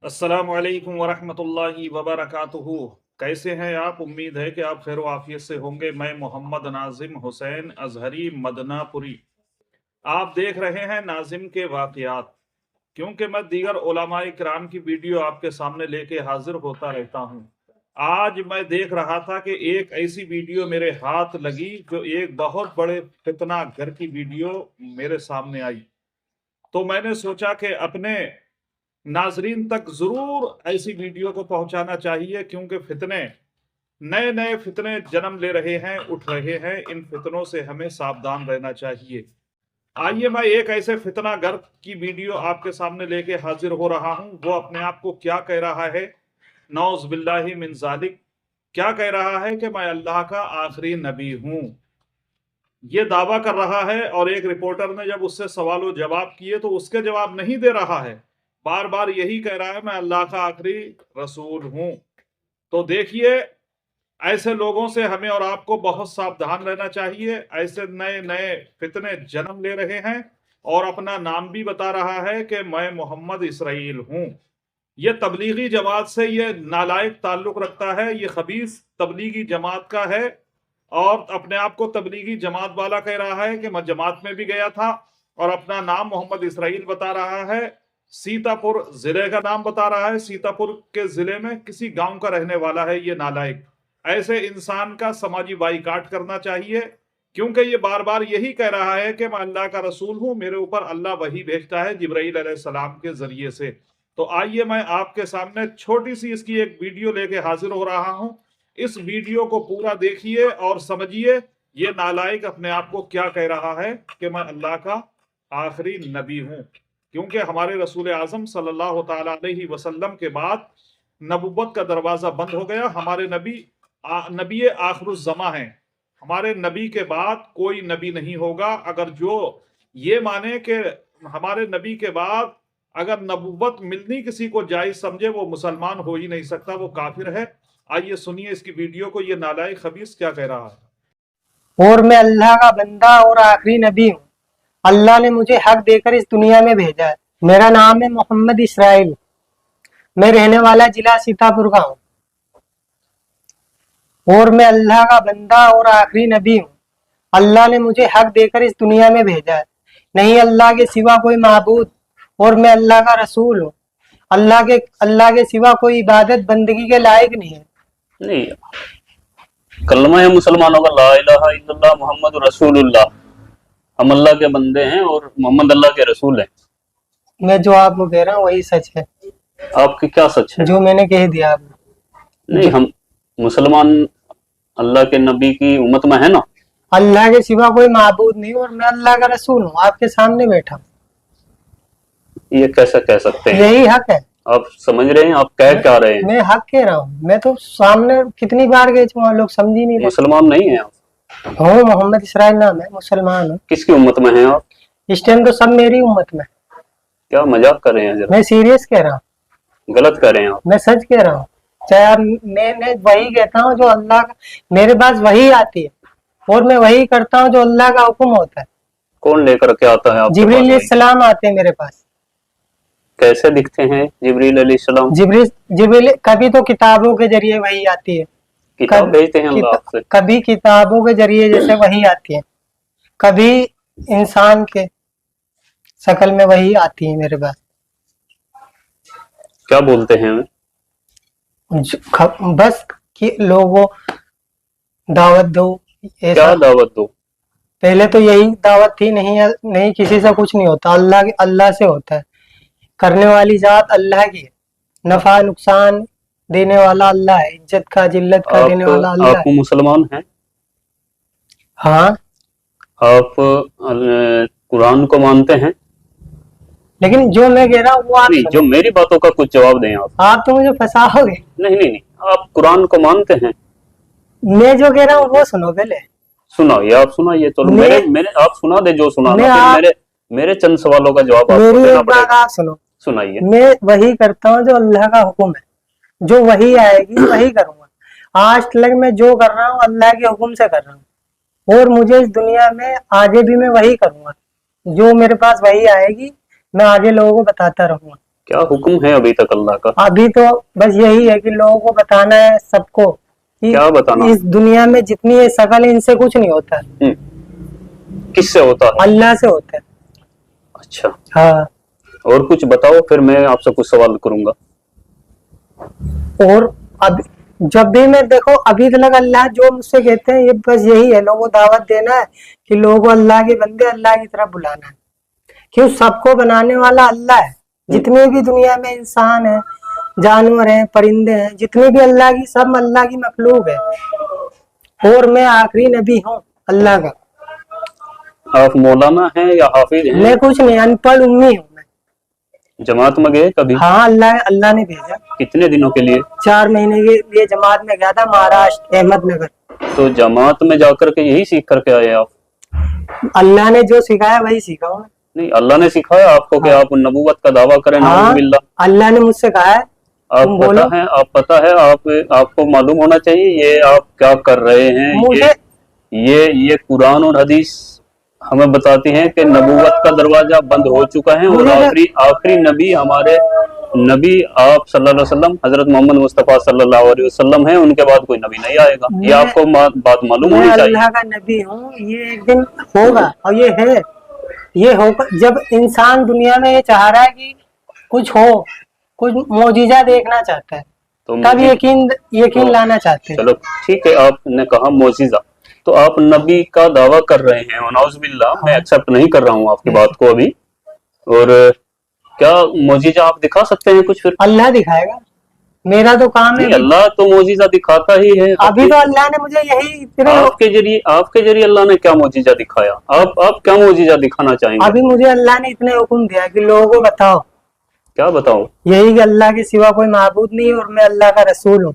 अस्सलामु अलैकुम वरहमतुल्लाहि वबरकातुहू। कैसे हैं आप? उम्मीद है कि आप खैर आफियत से होंगे। मैं मोहम्मद नाजिम हुसैन अजहरी मदनापुरी। आप देख रहे हैं नाजिम के वाक़यात। क्योंकि मैं दीगर उलमाए किराम की वीडियो आपके सामने लेके हाजिर होता रहता हूँ। आज मैं देख रहा था कि एक ऐसी वीडियो मेरे हाथ लगी जो एक बहुत बड़े फितना घर की वीडियो मेरे सामने आई। तो मैंने सोचा कि अपने नाजरीन तक जरूर ऐसी वीडियो को पहुंचाना चाहिए, क्योंकि फितने नए नए फितने जन्म ले रहे हैं, उठ रहे हैं। इन फितनों से हमें सावधान रहना चाहिए। आइए मैं एक ऐसे फितना गर्द की वीडियो आपके सामने लेके हाजिर हो रहा हूं। वो अपने आप को क्या कह रहा है, नौज बिल्लाहि मिन जालिक, क्या कह रहा है कि मैं अल्लाह का आखिरी नबी हूं। ये दावा कर रहा है, और एक रिपोर्टर ने जब उससे सवाल जवाब किए तो उसके जवाब नहीं दे रहा है, बार बार यही कह रहा है मैं अल्लाह का आखिरी रसूल हूं। तो देखिए, ऐसे लोगों से हमें और आपको बहुत सावधान रहना चाहिए। ऐसे नए नए फितने जन्म ले रहे हैं और अपना नाम भी बता रहा है कि मैं मोहम्मद इसराइल हूं। यह तबलीगी जमात से ये नालायक ताल्लुक रखता है। ये खबीस तबलीगी जमात का है और अपने आप को तबलीगी जमात वाला कह रहा है कि मैं जमात में भी गया था, और अपना नाम मोहम्मद इसराइल बता रहा है। सीतापुर जिले का नाम बता रहा है। सीतापुर के जिले में किसी गांव का रहने वाला है ये नालायक। ऐसे इंसान का समाजी बाइकाट करना चाहिए, क्योंकि ये बार बार यही कह रहा है कि मैं अल्लाह का रसूल हूं, मेरे ऊपर अल्लाह वही भेजता है जिब्राइल अलैहिस्सलाम के जरिए से। तो आइए मैं आपके सामने छोटी सी इसकी एक वीडियो लेके हाजिर हो रहा हूं। इस वीडियो को पूरा देखिए और समझिए ये नालायक अपने आप को क्या कह रहा है कि मैं अल्लाह का आखिरी नबी हूं। क्योंकि हमारे रसूल आजम सल्लल्लाहु ताला अलैहि वसल्लम के बाद नबुव्वत का दरवाजा बंद हो गया। हमारे नबी आखिरुज़्ज़मा हैं। हमारे नबी के बाद कोई नबी नहीं होगा। अगर जो ये माने कि हमारे नबी के बाद अगर नबुव्वत मिलनी किसी को जायज समझे, वो मुसलमान हो ही नहीं सकता, वो काफिर है। आइए सुनिए इसकी वीडियो को, ये नालायक खबीस क्या कह रहा है। और मैं अल्लाह का बंदा और आखिरी नबी हूँ। अल्लाह ने मुझे हक देकर इस दुनिया में भेजा है। मेरा नाम है मोहम्मद इसराइल। मैं रहने वाला जिला सीतापुर का हूँ। और मैं अल्लाह का बंदा और आखिरी नबी हूँ। अल्लाह ने मुझे हक देकर इस दुनिया में भेजा है। नहीं अल्लाह के सिवा कोई माबूद, और मैं अल्लाह का रसूल हूँ। अल्लाह के सिवा कोई इबादत बंदगी के लायक नहीं है। नहीं, कलमा है मुसलमानों का, ला इलाहा इल्लल्लाह मोहम्मद रसूलुल्लाह। हम अल्लाह के बंदे हैं और मोहम्मद अल्लाह के रसूल हैं। मैं जो आपको कह रहा हूँ वही सच है। आपकी क्या सच है? जो मैंने कह दिया आपको। नहीं, हम मुसलमान अल्लाह के नबी की उम्मत में है ना। अल्लाह के सिवा कोई माबूद नहीं, और मैं अल्लाह का रसूल हूँ। आपके सामने बैठा हूँ। ये कैसे कह सकते हैं? यही हक है। आप समझ रहे हैं? आप कह क्या रहे हैं? मैं हक कह रहा हूँ। मैं तो सामने कितनी बार गए थे, लोग समझ ही नहीं रहे। मुसलमान नहीं है आप? हूँ, मोहम्मद इसराइल नाम है, मुसलमान हूँ। किसकी उम्मत में हैं आप? इस टाइम तो सब मेरी उम्मत में। क्या मजाक कर रहे हैं? जरा मैं सीरियस कह रहा हूँ। गलत कर रहे हैं आप। मैं सच कह रहा हूँ। चाहे आप, मैं वही कहता हूँ जो अल्लाह का, मेरे पास वही आती है और मैं वही करता हूँ जो अल्लाह का हुक्म होता है। कौन लेकर के आता है आपके पास? जिब्रील अलैहिस्सलाम आते हैं मेरे पास। कैसे दिखते हैं जिब्रील अलैहिस्सलाम? जिब्रील कभी तो किताबों के जरिए वही आती है। किताब भेजते हैं अल्लाह आपसे? कभी किताबों के जरिए जैसे वही आती है, कभी इंसान के शक्ल में वही आती है मेरे पास। क्या बोलते हैं? बस कि लोगों दावत दो। क्या दावत दो? पहले तो यही दावत थी, नहीं किसी से कुछ नहीं होता, अल्लाह से होता है। करने वाली जात अल्लाह की है। नफा नुकसान देने वाला अल्लाह है। इज्जत का जिल्लत का देने वाला अल्लाह है। आप मुसलमान हैं? हाँ। आप कुरान को मानते हैं? लेकिन जो मैं कह रहा हूँ वो आप जो मेरी बातों का कुछ जवाब दें आप तो मुझे फंसाओगे। नहीं, आप कुरान को मानते हैं? मैं जो कह रहा हूँ वो सुनो पहले। सुनाइए, आप सुनाइए। तो मेरे आप सुना दे जो सुनाना। मेरे चंद सवालों का जवाब आपको देना पड़ेगा। आप सुनो, सुनाइए। मैं वही करता हूँ जो अल्लाह का हुक्म है। जो वही आएगी वही करूंगा। आज तक मैं जो कर रहा हूँ अल्लाह के हुक्म से कर रहा हूँ, और मुझे इस दुनिया में आगे भी मैं वही करूंगा। जो मेरे पास वही आएगी मैं आगे लोगों को बताता रहूंगा। क्या हुक्म है अभी तक अल्लाह का? अभी तो बस यही है कि लोगों को बताना है सबको कि क्या बताना? इस दुनिया में जितनी ये शकल है इनसे कुछ नहीं होता है, किससे होता है? अल्लाह से होता है। अच्छा, हाँ, और कुछ बताओ, फिर मैं आपसे कुछ सवाल करूंगा। और अब जब भी मैं देखो अभी तक अल्लाह जो मुझसे कहते हैं ये बस यही है, लोगों को दावत देना है कि लोगों को अल्लाह के बंदे अल्लाह की तरफ बुलाना है। क्यों? सबको बनाने वाला अल्लाह है। जितने भी दुनिया में इंसान है, जानवर हैं, परिंदे हैं, जितने भी अल्लाह की, सब अल्लाह की मखलूक है। और मैं आखिरी नबी हूँ अल्लाह का। आप मौलाना हैं या हाफिज हैं? मैं कुछ नहीं, अनपढ़ उम्मी हूँ मैं। जमात में गए कभी? हाँ, अल्लाह ने भेजा। कितने दिनों के लिए? 4 महीने के लिए जमात में गया था, महाराष्ट्र अहमदनगर। तो जमात में जाकर के यही सीख करके आए आप? अल्लाह ने जो सिखाया वही सीखा हूँ। नहीं, अल्लाह ने सिखाया आपको कि आप नबूवत का दावा करें? हाँ, नाउज़ुबिल्लाह। अल्लाह ने मुझसे कहा है। तुम बोलो। आप पता है आपको मालूम होना चाहिए ये आप क्या कर रहे हैं। मुझे ये कुरान और हदीस हमें बताती हैं कि नबूवत का दरवाजा बंद हो चुका है और आखिरी नबी हमारे नबी आप सल्लल्लाहु अलैहि वसल्लम हजरत मोहम्मद मुस्तफा सल्लल्लाहु अलैहि वसल्लम हैं, उनके बाद कोई नबी नहीं आएगा। ये आपको बात मालूम होनी चाहिए। अल्लाह का नबी हूँ, ये एक दिन होगा और ये है, ये होगा जब इंसान दुनिया में ये चाह रहा है कि कुछ हो, कुछ मौजिजा देखना चाहता है, तो तब यकीन लाना चाहते हैं। चलो ठीक है, आपने कहा मौजिजा, तो आप नबी का दावा कर रहे हैं, नाउज़ुबिल्लाह। मैं एक्सेप्ट नहीं कर रहा हूँ आपकी बात को अभी। और क्या मौजिजा आप दिखा सकते हैं कुछ? फिर अल्लाह दिखाएगा, मेरा तो काम है। अल्लाह तो मौजिजा दिखाता ही है। अभी तो अल्लाह ने मुझे यही आपके जरिए अल्लाह ने क्या मौजिजा दिखाया? आप क्या मौजिजा दिखाना चाहेंगे? अभी मुझे अल्लाह ने इतने हुक्म दिया कि लोगों को बताओ। क्या बताओ? यही कि अल्लाह के सिवा कोई माबूद नहीं और मैं अल्लाह का रसूल हूँ।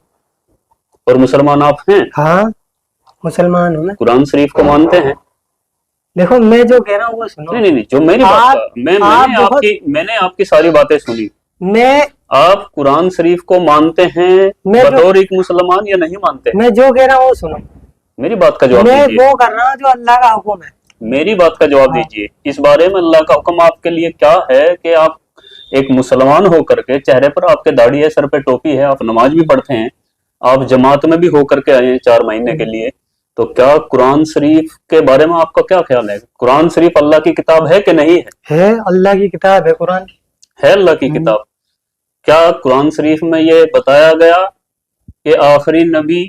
और मुसलमान आप हैं? हाँ, मुसलमान हूँ मैं। कुरान शरीफ को मानते हैं? देखो मैं जो कह रहा हूँ वो सुनो। नहीं, जो मेरी मैंने आपकी सारी बातें सुनी। आप कुरान शरीफ को मानते हैं बतौर एक मुसलमान या नहीं मानते? मैं जो कह रहा हूँ वो सुनो। मेरी बात का जवाब दीजिए। मैं वो कर रहा हूँ जो अल्लाह का हुक्म है। मेरी बात का जवाब दीजिए। इस बारे में अल्लाह का हुक्म आपके लिए क्या है कि आप एक मुसलमान हो करके, चेहरे पर आपके दाढ़ी है, सर पे टोपी है, आप नमाज भी पढ़ते हैं, आप जमात में भी हो करके आए हैं 4 महीने के लिए, तो क्या कुरान शरीफ के बारे में आपका क्या ख्याल है? कुरान शरीफ अल्लाह की किताब है कि नहीं है? है, अल्लाह की किताब है। कुरान है अल्लाह की किताब। क्या कुरान शरीफ में ये बताया गया कि आखिरी नबी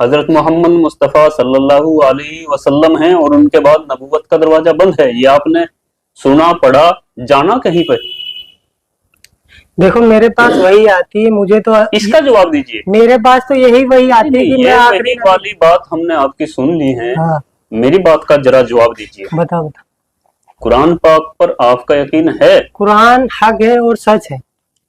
हजरत मोहम्मद मुस्तफ़ा सल्लल्लाहु अलैहि वसल्लम हैं और उनके बाद नबूवत का दरवाजा बंद है? ये आपने सुना, पढ़ा, जाना कहीं पे? देखो मेरे पास वही आती है, मुझे तो इसका जवाब दीजिए। मेरे पास तो यही वही आती है कि मैं आखिरी वाली बात हमने आपकी सुन ली है। हाँ। मेरी बात का जरा जवाब दीजिए। बताओ। कुरान पाक पर आपका यकीन है? कुरान हक है और सच है।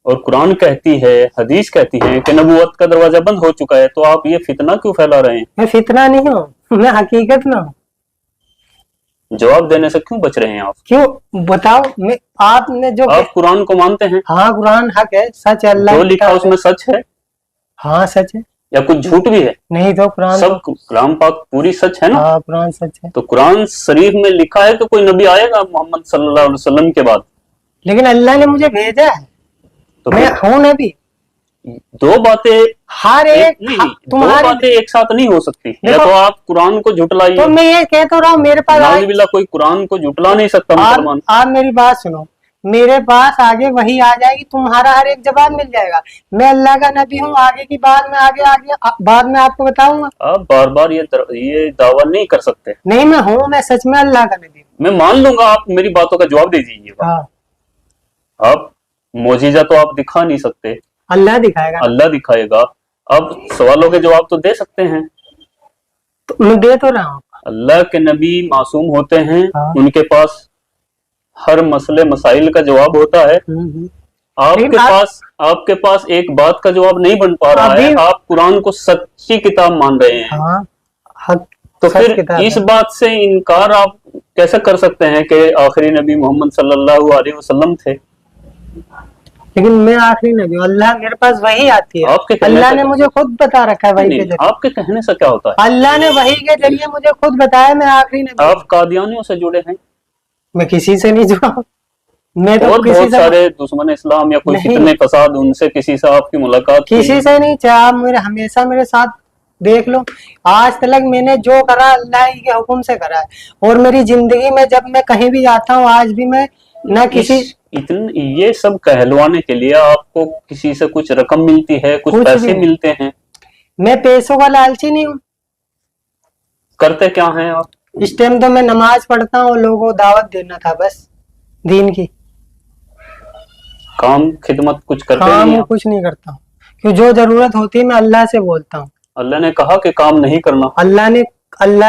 और कुरान कहती है, हदीस कहती है कि नबूवत का दरवाजा बंद हो चुका है, तो आप ये फितना क्यों फैला रहे हैं? मैं फितना नहीं हूँ, मैं हकीकत में हूँ। जवाब देने से क्यों बच रहे हैं आप? क्यों बताओ? आपने जो आप कुरान को मानते हैं? हाँ, कुरान हक है, सच है, अल्लाह जो लिखा उसमें सच है? हाँ सच है। या कुछ झूठ भी है? नहीं तो कुरान सब कुरान पाक पूरी सच है ना? हाँ, कुरान सच है। तो कुरान शरीफ में लिखा है कि कोई नबी आएगा मोहम्मद सल्लल्लाहु अलैहि वसल्लम के बाद, लेकिन अल्लाह ने मुझे भेजा है, तो मैं हूँ नबी। दो बातें हर एक दो बातें एक साथ नहीं हो सकती। या तो आप कुरान को झुटलाइए। तो मैं ये कह तो रहा हूँ, मेरे पास नाउज़ुबिल्लाह कोई कुरान को झुटला नहीं सकता मुसलमान। आप मेरी बात सुनो, मेरे पास आगे वही आ जाएगी, तुम्हारा हर एक जवाब मिल जाएगा। मैं अल्लाह का नबी हूँ, आगे की बात में आगे बाद में आपको बताऊंगा। आप बार बार ये दावा नहीं कर सकते। नहीं, मैं हूँ, मैं सच में अल्लाह का नबी हूँ। मैं मान लूंगा, आप मेरी बातों का जवाब दे दीजिएगा। हाँ। आप मौजिजा तो आप दिखा नहीं सकते, अल्लाह दिखाएगा। अल्लाह दिखाएगा। अब सवालों के जवाब तो दे सकते हैं। तो मैं दे तो रहा हूँ। अल्लाह के नबी मासूम होते हैं। हाँ। उनके पास हर मसले मसाइल का जवाब होता है। आपके पास एक बात का जवाब नहीं बन पा रहा है। आप कुरान को सच्ची किताब मान रहे हैं। हाँ, तो फिर इस बात से इनकार आप कैसे कर सकते हैं कि आखिरी नबी मोहम्मद सल्लल्लाहु अलैहि वसल्लम थे? लेकिन मैं आखिरी नबी हूँ, अल्लाह मेरे पास वही आती है। अल्लाह ने मुझे खुद बता रखा है वही के जरिए। आपके कहने से क्या होता है? अल्लाह ने वही के जरिए मुझे खुद बताया मैं आखिरी नबी। आप कादियानियों से जुड़े हैं? मैं किसी से नहीं जुड़ा हूँ। मैं तो और किसी बहुत से सारे दुश्मन इस्लाम या कोई नहीं। फितने फसाद, उनसे किसी से आपकी मुलाकात हुई? किसी से नहीं, चाहे आप मेरे हमेशा मेरे साथ देख लो, आज तक मैंने जो करा अल्लाह ही के हुक्म से करा है। और मेरी जिंदगी में जब मैं कहीं भी जाता हूँ, आज भी मैं ना किसी ये सब कहलवाने के लिए आपको किसी से कुछ रकम मिलती है, कुछ कुछ भी पैसे नहीं। मिलते हैं? मैं पैसों का लालची नहीं हूँ। करते क्या हैं आप? इस टाइम तो मैं नमाज पढ़ता हूँ, लोगों को दावत देना था बस, दीन की। काम खिदमत कुछ करते काम नहीं वो आप? कुछ नहीं करता हूँ, क्यों जो जरूरत होती है मैं अल्लाह से बोलता हूँ। अल्लाह ने कहा कि काम नहीं करना। अल्लाह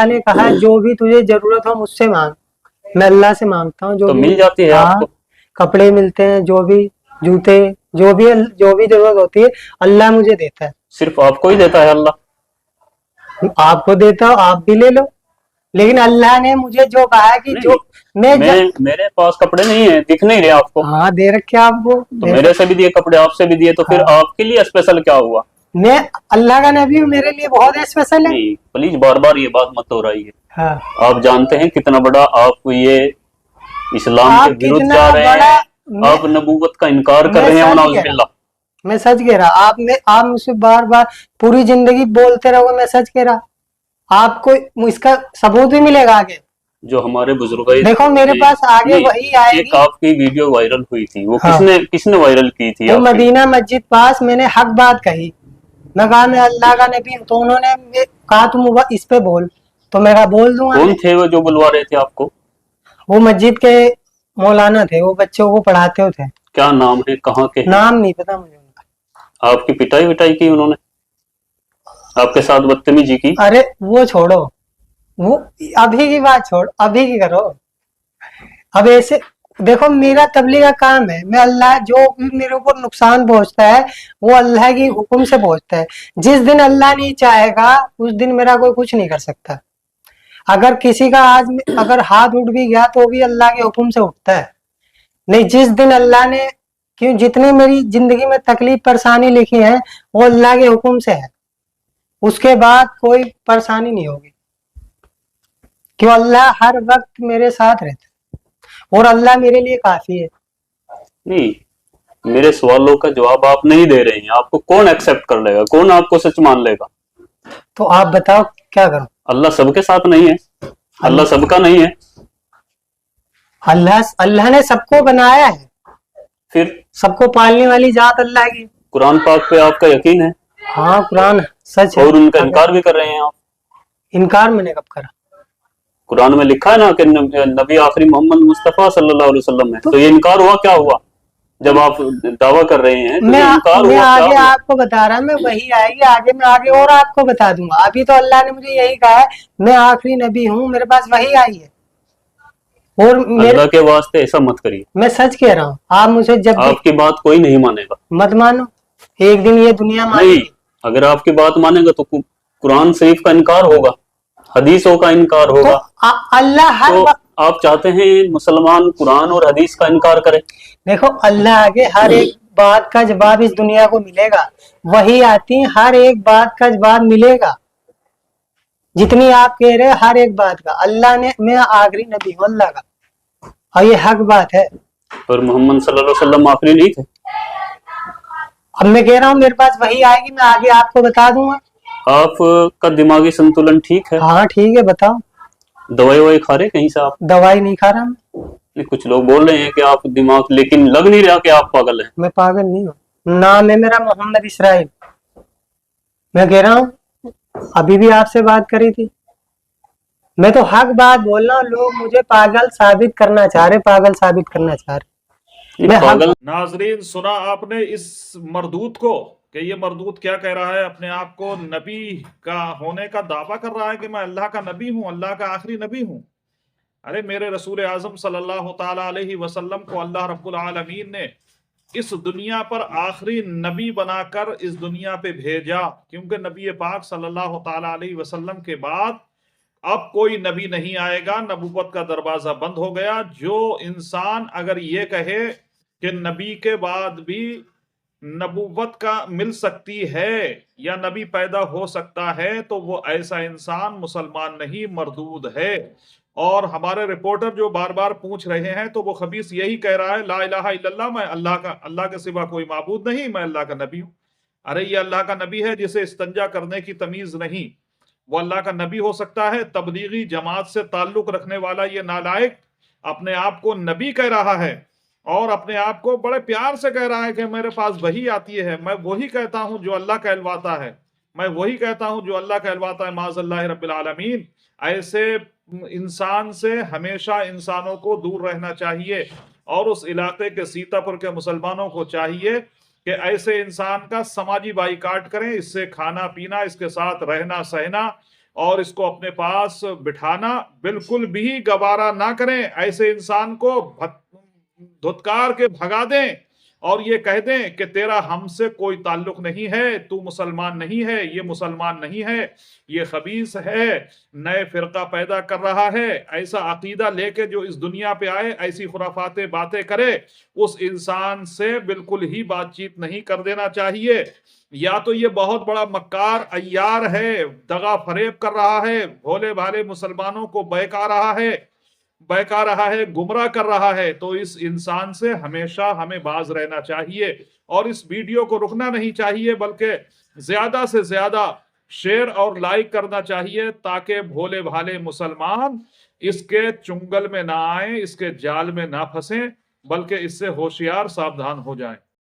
ने कहा है, जो भी तुझे जरूरत हो मुझसे मांग। मैं अल्लाह से मांगता हूँ, जो तो भी मिल जाती है हाँ, आपको? कपड़े मिलते हैं, जो भी जूते, जो भी जरूरत होती है अल्लाह मुझे देता है। सिर्फ आपको ही देता है अल्लाह? आपको देता हूँ, आप भी ले लो, लेकिन अल्लाह ने मुझे जो कहा है कि नहीं, जो मेरे पास कपड़े नहीं है, दिख नहीं रहे आपको। हाँ दे रखे आपको, तो मेरे से भी दिए कपड़े, आपसे भी दिए, तो फिर हाँ। आपके लिए स्पेशल क्या हुआ? मैं अल्लाह का नबी हूँ, मेरे लिए बहुत स्पेशल है। नहीं प्लीज बार बार ये बात मत दोहराइए। हाँ। आप जानते हैं कितना बड़ा आप ये इस्लाम के आप विरुद्ध कितना जा रहे बड़ा, हैं, आप नबूवत का इनकार कर मैं रहे हैं, सच वनाउजुबिल्लाह। मैं सच कह रहा, आप मुझसे बार बार पूरी जिंदगी बोलते रहोगे, मैं सच कह रहा, आपको इसका सबूत भी मिलेगा आगे। जो हमारे बुजुर्ग देखो मेरे पास आगे वही एक आएगी। आपकी वीडियो वायरल हुई थी, वो हाँ। किसने वायरल की थी वो आपकी? मदीना मस्जिद पास मैंने हक बात कही, मैं कहा मैं अल्लाह का नबी हूँ, तो उन्होंने कहा तुम इस पे बोल, तो मैं कहा बोल दूंगा। कौन थे वो जो बुलवा रहे थे आपको? वो मस्जिद के मौलाना थे, वो बच्चों को पढ़ाते थे। क्या नाम है, कहाँ के हैं? नाम नहीं पता मुझे उनका। आपकी पिटाई विटाई की उन्होंने? आपके साथ बदतमीजी की? अरे वो छोड़ो, वो अभी की बात छोड़, अभी की करो। अब ऐसे देखो, मेरा तबलीग का काम है, मैं अल्लाह जो भी मेरे ऊपर नुकसान पहुंचता है वो अल्लाह की हुक्म से पहुंचता है। जिस दिन अल्लाह नहीं चाहेगा उस दिन मेरा कोई कुछ नहीं कर सकता। अगर किसी का आज अगर हाथ उठ भी गया तो भी अल्लाह के हुक्म से उठता है। नहीं, जिस दिन अल्लाह ने, क्यों जितनी मेरी जिंदगी में तकलीफ परेशानी लिखी है वो अल्लाह के हुक्म से है, उसके बाद कोई परेशानी नहीं होगी, क्यों अल्लाह हर वक्त मेरे साथ रहता है और अल्लाह मेरे लिए काफी है। नहीं, मेरे सवालों का जवाब आप नहीं दे रहे हैं। आपको कौन एक्सेप्ट कर लेगा, कौन आपको सच मान लेगा? तो आप बताओ क्या करूं? अल्लाह सबके साथ नहीं है, अल्लाह सबका नहीं है। अल्लाह ने सबको बनाया है, फिर सबको पालने वाली जात अल्लाह की। कुरान पाक पे आपका यकीन है? हाँ कुरान सच है। और उनका इनकार भी कर रहे हैं आप? इनकार मैंने कब करा? कुरान में लिखा है ना कि नबी आखिरी मोहम्मद मुस्तफा सल्लल्लाहु अलैहि वसल्लम है। तो ये इनकार हुआ क्या हुआ? जब आप दावा कर रहे हैं तो मैं ये इनकार मैं हुआ क्या आगे हुआ? आपको बता रहा, मैं वही आएगी आगे, मैं आगे और आपको बता दूंगा। अभी तो अल्लाह ने मुझे यही कहा है, मैं आखिरी नबी हूँ, मेरे पास वही आई है। और अल्लाह के वास्ते ऐसा मत करिए। मैं सच कह रहा हूँ, आप मुझे जब भी आपकी बात कोई नहीं मानेगा। मत मानो, एक दिन ये दुनिया नहीं, मानेगी। अगर आपकी बात मानेगा तो कुरान शरीफ का इनकार होगा, हदीसों का इनकार तो होगा। अल्लाह हर तो वक्त, आप चाहते हैं मुसलमान कुरान और हदीस का इनकार करे? देखो अल्लाह आगे हर एक बात का जवाब इस दुनिया को मिलेगा, वही आती है, हर एक बात का जवाब मिलेगा। जितनी आप कह रहे हैं हर एक बात का, अल्लाह ने, मैं आखिरी नबी हूँ अल्लाह का, और ये हक बात है। और मोहम्मद सल्लल्लाहु अलैहि वसल्लम आखिरी नहीं थे? अब मैं कह रहा हूँ मेरे पास वही आएगी, मैं आगे आपको बता दूंगा। आपका दिमागी संतुलन ठीक है? हाँ ठीक है, बताओ। दवाई ववाई खा रहे कहीं से आप? दवाई नहीं खा रहा मैं। नहीं, कुछ लोग बोल रहे हैं कि आप दिमाग, लेकिन लग नहीं रहा कि आप पागल हैं। मैं पागल नहीं हूँ, नाम है मेरा मोहम्मद इसराइल। मैं कह रहा हूँ, अभी भी आपसे बात करी थी, मैं तो हक बात बोल रहा हूँ, लोग मुझे पागल साबित करना चाह रहे, पागल साबित करना चाह रहे। मैं पागल। नाजरीन, सुना आपने इस मरदूत को कि ये मरदूत क्या कह रहा है? अपने आप को नबी का होने का दावा कर रहा है कि मैं अल्लाह का नबी हूं, अल्लाह का आखिरी नबी हूं। अरे मेरे रसूल आजम सल्लल्लाहु ताला अलैहि वसल्लम को अल्लाह रब्बुल आलमीन ने इस दुनिया पर आखिरी नबी बनाकर इस दुनिया पे भेजा, क्योंकि नबी पाक सल्लल्लाहु ताला अलैहि वसल्लम के बाद अब कोई नबी नहीं आएगा, नबूवत का दरवाजा बंद हो गया। जो इंसान अगर ये कहे कि नबी के बाद भी नबूवत का मिल सकती है या नबी पैदा हो सकता है, तो वो ऐसा इंसान मुसलमान नहीं, मरदूद है। और हमारे रिपोर्टर जो बार बार पूछ रहे हैं तो वो खबीस यही कह रहा है, ला इलाहा इल्लल्लाह, मैं अल्लाह के सिवा कोई माबूद नहीं, मैं अल्लाह का नबी हूं। अरे ये अल्लाह का नबी है जिसे इस्तंजा करने की तमीज नहीं, वो अल्लाह का नबी हो सकता है? तबलीगी जमात से ताल्लुक रखने वाला ये नालायक अपने आप को नबी कह रहा है और अपने आप को बड़े प्यार से कह रहा है कि मेरे पास वही आती है, मैं वही कहता हूं जो अल्लाह कहलवाता है, मैं वही कहता हूं जो अल्लाह कहलवाता है, माज़अल्लाह रब्बिल आलमीन। ऐसे इंसान से हमेशा इंसानों को दूर रहना चाहिए और उस इलाके के सीतापुर के मुसलमानों को चाहिए कि ऐसे इंसान का समाजी बाइकाट करें, इससे खाना पीना, इसके साथ रहना सहना और इसको अपने पास बिठाना बिल्कुल भी गवारा ना करें। ऐसे इंसान को धुतकार के भगा दें और ये कह दें कि तेरा हमसे कोई ताल्लुक नहीं है, तू मुसलमान नहीं है, ये मुसलमान नहीं है, ये खबीस है, नए फिरका पैदा कर रहा है, ऐसा अकीदा लेके जो इस दुनिया पे आए, ऐसी खुराफाते बातें करे, उस इंसान से बिल्कुल ही बातचीत नहीं कर देना चाहिए। या तो ये बहुत बड़ा मक्कार अय्यार है, दगा फरेब कर रहा है, भोले भाले मुसलमानों को बहका रहा है, गुमराह कर रहा है, तो इस इंसान से हमेशा हमें बाज रहना चाहिए और इस वीडियो को रुकना नहीं चाहिए, बल्कि ज्यादा से ज्यादा शेयर और लाइक करना चाहिए ताकि भोले भाले मुसलमान इसके चुंगल में ना आए, इसके जाल में ना फंसे, बल्कि इससे होशियार सावधान हो जाएं।